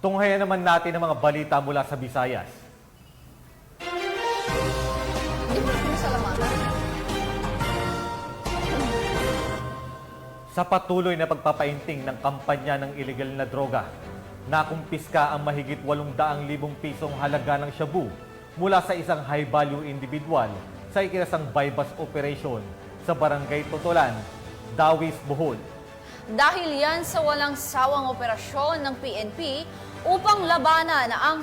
Tunghayan naman natin ang mga balita mula sa Visayas. Di mo na pinasalamatan? Sa patuloy na pagpapainting ng kampanya ng illegal na droga, nakumpiska ang mahigit 800,000 pisong halaga ng shabu mula sa isang high-value individual sa ikinasang bypass operation sa Barangay Totolan, Dawis, Bohol. Dahil yan sa walang sawang operasyon ng PNP upang labanan ang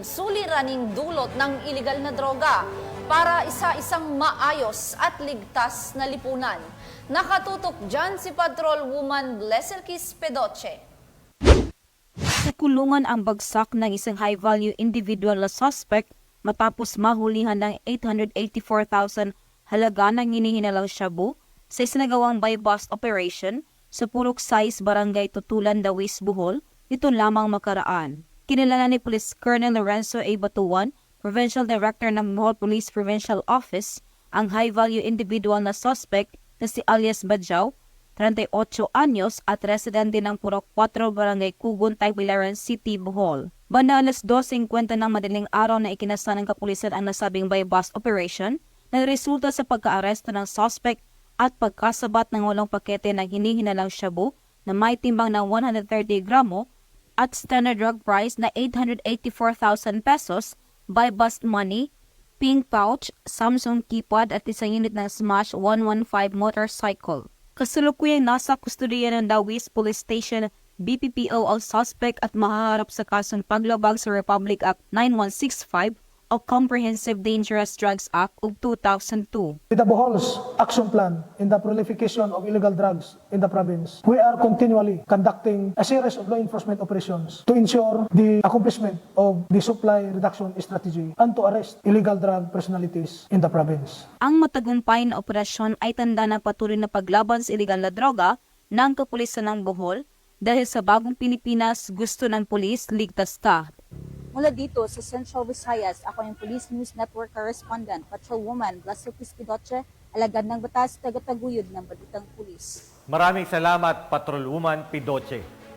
suliraning dulot ng iligal na droga para isa-isang maayos at ligtas na lipunan. Nakatutok dyan si Patrolwoman Blesselkis Pedoche. Sa kulungan ang bagsak ng isang high-value individual na suspect matapos mahulihan ng 884,000 halaga ng hinihinalang shabu sa isinagawang bypass operation sa Purok Sais, Barangay Tutulan, Dawis, Bohol, ito lamang makaraan. Kinilala ni Police Colonel Lorenzo A. Batuan, Provincial Director ng Bohol Police Provincial Office, ang high-value individual na suspect na si alias Badjao, 38 anyos at residente ng Purok 4, Barangay Kugon, Tagbilaran City, Bohol. Banda alas 2:50 ng madaling araw na ikinasa ng kapulisan ang nasabing bypass operation na resulta sa pagka-aresto ng suspect at pagkasabat ng 8 pakete ng hinihinalang shabu na may timbang ng 130 gramo at standard drug price na 884,000 pesos, bypass money, pink pouch, Samsung keypad at isang unit ng Smash 115 motorcycle. Kasalukuyang nasa kustodiya ng Dawis Police Station, BPPO ang suspect at mahaharap sa kasong paglabag sa Republic Act 9165 o Comprehensive Dangerous Drugs Act of 2002. With the Bohol's action plan in the proliferation of illegal drugs in the province, we are continually conducting a series of law enforcement operations to ensure the accomplishment of the supply reduction strategy and to arrest illegal drug personalities in the province. Ang matagumpay na operasyon ay tanda ng patuloy na paglaban sa iligal na droga ng kapulisan ng Bohol dahil sa bagong Pilipinas gusto ng pulis ligtas ka. Mula dito sa Central Visayas, ako yung Police News Network Correspondent, Patrolwoman Blesselkis Pedoche, alagad ng batas, tagataguyod ng balitang pulis. Maraming salamat, Patrolwoman Pedoche.